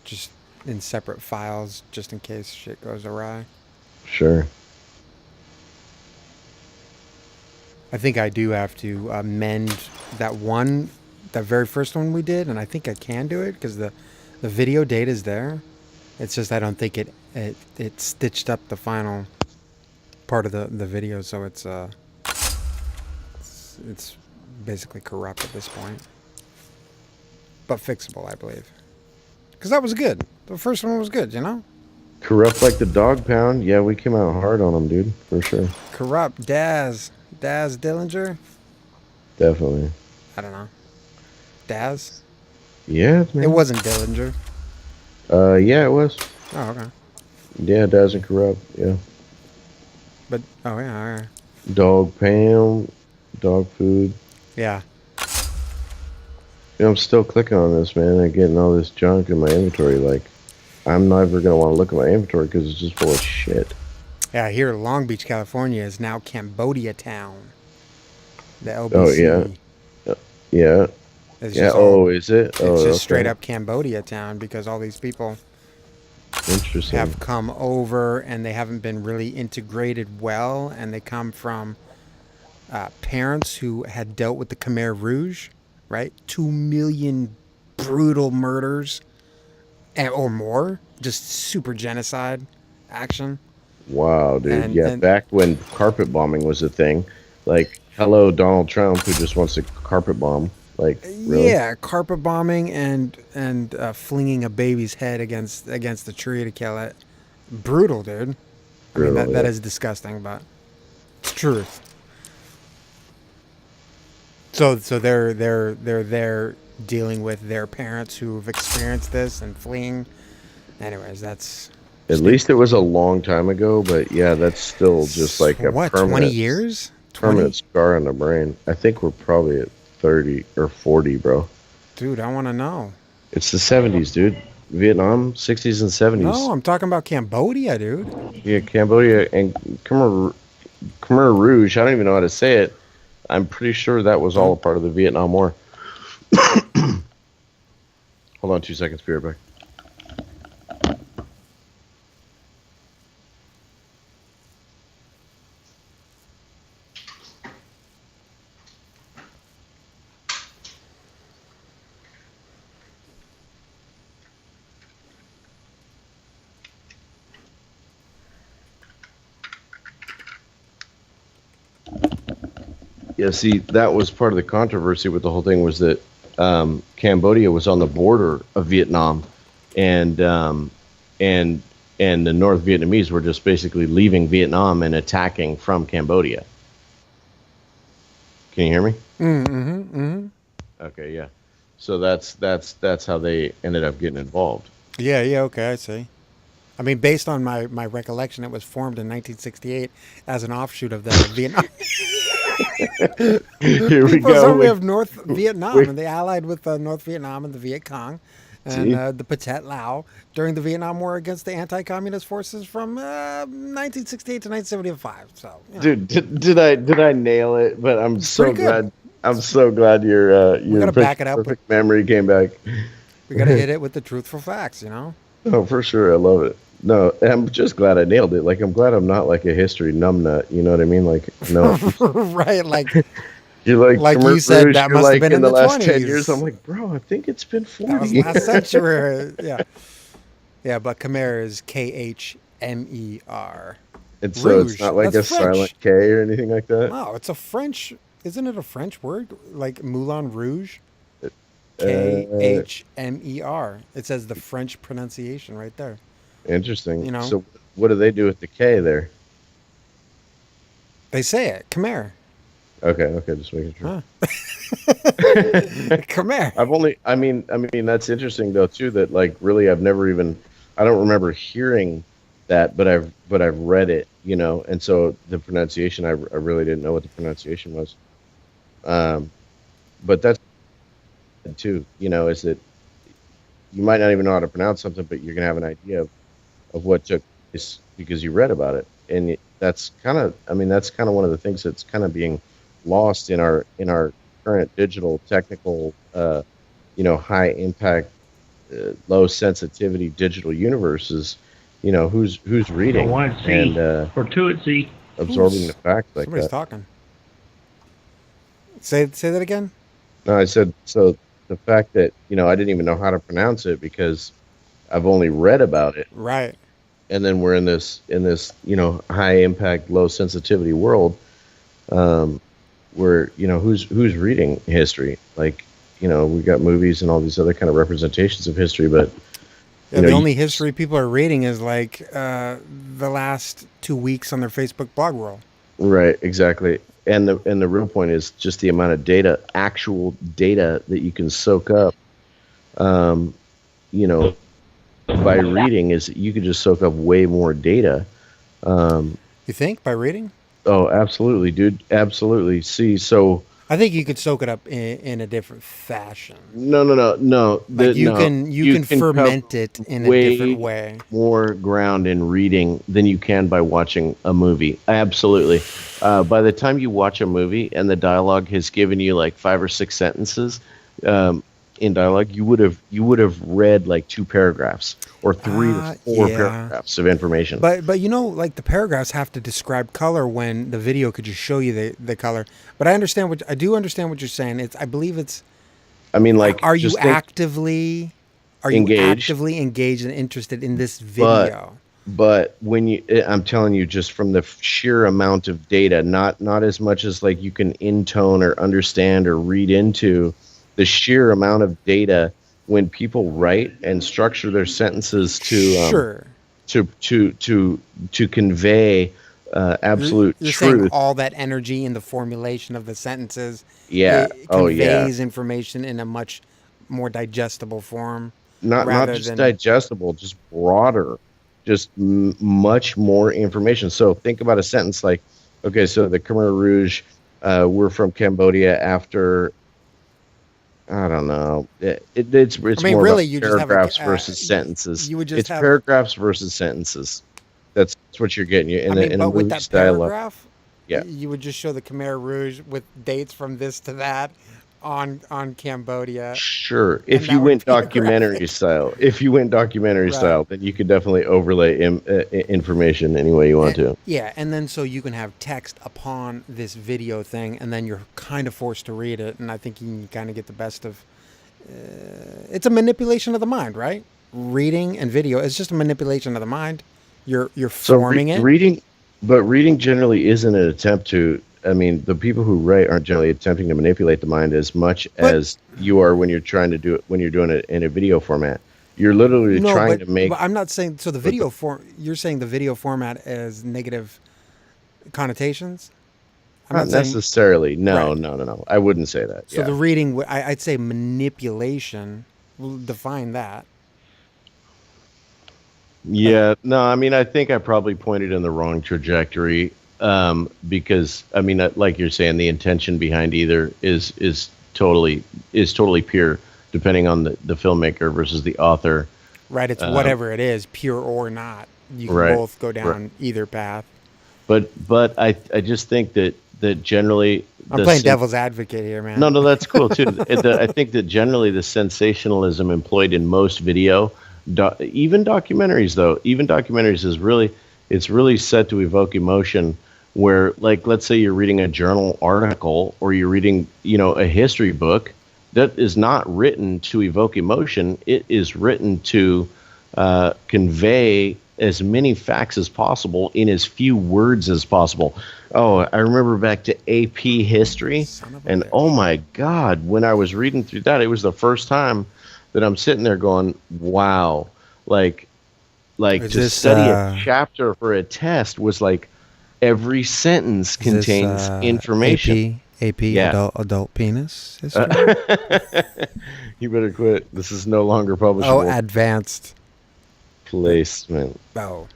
just in separate files, just in case shit goes awry. Sure. I think I do have to amend that one, that very first one we did, and I think I can do it because the video data is there. It's just I don't think it stitched up the final part of the video, so it's basically corrupt at this point, but fixable, I believe. Because that was good. The first one was good, you know. Corrupt like the dog pound. Yeah, we came out hard on them, dude, for sure. Corrupt Daz Dillinger. Definitely. I don't know. Daz. Yeah, It man. wasn't Dillinger. Yeah, it was. Oh, okay. Yeah, it doesn't corrupt. Yeah. But oh yeah, all right. Dog pound, dog food. Yeah. You know, I'm still clicking on this, man, and getting all this junk in my inventory. Like, I'm never gonna want to look at my inventory because it's just full of shit. Yeah, here Long Beach, California is now Cambodia Town. The Oh yeah, LBC yeah, is yeah. just all. Oh, is it? It's Oh, just straight okay. up Cambodia Town because all these people Interesting. have come over and they haven't been really integrated well, and they come from parents who had dealt with the Khmer Rouge, right? 2 million brutal murders or more, just super genocide action. Wow, dude. And Yeah, back when carpet bombing was a thing, like, hello, Donald Trump, who just wants to carpet bomb. Like, really? yeah, carpet bombing and flinging a baby's head against the tree to kill it. Brutal, dude. I mean Brutal, that yeah. is disgusting, but it's truth. So they're there dealing with their parents who've experienced this and fleeing. Anyways, that's At stupid. least it was a long time ago, but yeah, that's still just like a What, 20 years? permanent 20? scar on the brain. I think we're probably at 30 or 40, bro. Dude, I want to know. It's the 70s, dude. Vietnam, 60s and No, 70s. I'm talking about Cambodia, dude. Yeah, Cambodia and Khmer Rouge. I don't even know how to say it. I'm pretty sure that was all Huh? a part of the Vietnam War. Hold on 2 seconds, be right back. Yeah, see, that was part of the controversy with the whole thing was that Cambodia was on the border of Vietnam, and and and the North Vietnamese were just basically leaving Vietnam and attacking from Cambodia. Can you hear me? Mm-hmm. Okay, yeah. So that's how they ended up getting involved. Yeah, yeah, okay, I see. I mean, based on my recollection, it was formed in 1968 as an offshoot of the Vietnam. Here we For go. some, we have North Vietnam, We and they allied with North Vietnam and the Viet Cong and see. the Pathet Lao during the Vietnam War against the anti-communist forces from 1968 to 1975. So, you know, Dude, did I nail it? But I'm it's pretty so good. glad. I'm so glad We got your to back it up with, perfect memory came back. we got to hit it with the truthful facts, you know? Oh, for sure, I love it. No, I'm just glad I nailed it. Like, I'm glad I'm not like a history numbnut. You know what I mean? Like, no, Right, you're like like you Khmer said, Rouge. that You're must have like been in in the the last 10 years. I'm 20s. like, bro, I think it's been That was 40. last century. Yeah. Yeah, but Khmer is Khmer. And so it's Rouge, not like that's a silent French. K or anything like that. No, it's a French. Isn't it a French word? Like Moulin Rouge? Uh, Khmer. It says the French pronunciation right there. Interesting. You know, So, what do they do with the K there? they say it. Khmer. Okay, okay, just making sure. Huh. Khmer. I mean, that's interesting though too. That like really, I've never even, I don't remember hearing that, but I've read it, and so the pronunciation, I really didn't know what the pronunciation was. Um, but that's too, is that you might not even know how to pronounce something, but you're gonna have an idea of what took place because you read about it, and that's kind of, I mean, that's kind of one of the things that's kind of being lost in our current digital technical, high impact low sensitivity digital universes, who's I reading want to and see fortuity. absorbing the facts like Somebody's that. talking. Say that again. No, I said so. The fact that I didn't even know how to pronounce it because I've only read about it, Right. and then we're in this high impact, low sensitivity world, where who's reading history, like we got movies and all these other kind of representations of history, but Yeah, the only history people are reading is like the last 2 weeks on their Facebook blog roll. right, exactly. And the real point is just the amount of data, actual data that you can soak up, um, you know, by reading is you could just soak up way more data. Um, You think by reading? oh, absolutely, dude, absolutely. See, so I think you could soak it up in a different fashion. no, no, no, no, Like you no. can you You can can cover ferment it in a different way way. more ground in reading than you can by watching a movie. Absolutely. By the time you watch a movie and the dialogue has given you like 5 or 6 sentences um, in dialogue, you would have read like 2 paragraphs or 3 to 4 Yeah. paragraphs of information. But like the paragraphs have to describe color when the video could just show you the color. But I do understand what you're saying. I believe it's I mean, like, are you just think actively engaged, engaged and interested in this but video? but I'm telling you, just from the sheer amount of data, not as much as like you can intone or understand or read into, the sheer amount of data when people write and structure their sentences Sure. to convey absolute You're saying truth. all that energy in the formulation of the sentences, Yeah. it Oh yeah. conveys information in a much more digestible form Not rather just than digestible, just broader, just much more information. So think about a sentence like, okay, so the Khmer Rouge were from Cambodia after, I don't know. It's I mean, more really, about you just have paragraphs versus sentences. you would just It's have. paragraphs versus sentences. That's what you're getting. You I in a mean, in a but with movie that style of, paragraph, yeah. you would just show the Khmer Rouge with dates from this to that on Cambodia, Sure. and If you that would went be a documentary graphic. style, if you went documentary Right. style, then you could definitely overlay information any way you want And, to. yeah, and then so you can have text upon this video thing, and then you're kind of forced to read it, and I think you can kind of get the best of. It's a manipulation of the mind, right? Reading and video is just a manipulation of the mind. You're So forming it. reading generally isn't an attempt to. I mean, the people who write aren't generally attempting to manipulate the mind as much But as you are when you're trying to do it when you're doing it in a video format. You're literally no, trying to make. but I'm not saying so. The But the, video form. You're saying the video format has negative connotations. I'm not not saying necessarily. No, right. no, no, no. I wouldn't say that. So Yeah. the reading, I'd say manipulation. Will define that. Like, Yeah, no, I mean, I think I probably pointed in the wrong trajectory, because I mean, like you're saying, the intention behind either is totally pure, depending on the filmmaker versus the author. right. It's Um, whatever it is, pure or not. You can right, both go right. down either path. But I just think that generally I'm playing devil's advocate here, no, man. no, that's cool too. I think that generally the sensationalism employed in most video, even documentaries though, even documentaries it's really set to evoke emotion. Where, like, let's say you're reading a journal article or you're reading, a history book, that is not written to evoke emotion. It is written to convey as many facts as possible in as few words as possible. Oh, I remember back to AP history, Son of a and oh bitch. my God, when I was reading through that, it was the first time that I'm sitting there going, wow, like Is to this study a chapter for a test was like every sentence is this contains information. AP Yeah. adult penis history? You better quit. This is no longer Oh, publishable. advanced. Placement. Oh,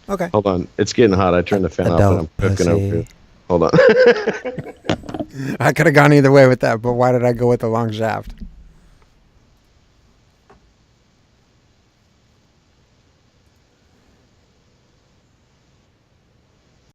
okay. Hold on. It's getting hot. I turned the fan off and I'm Adult cooking over here. pussy. Hold on. I could have gone either way with that, but why did I go with the long shaft?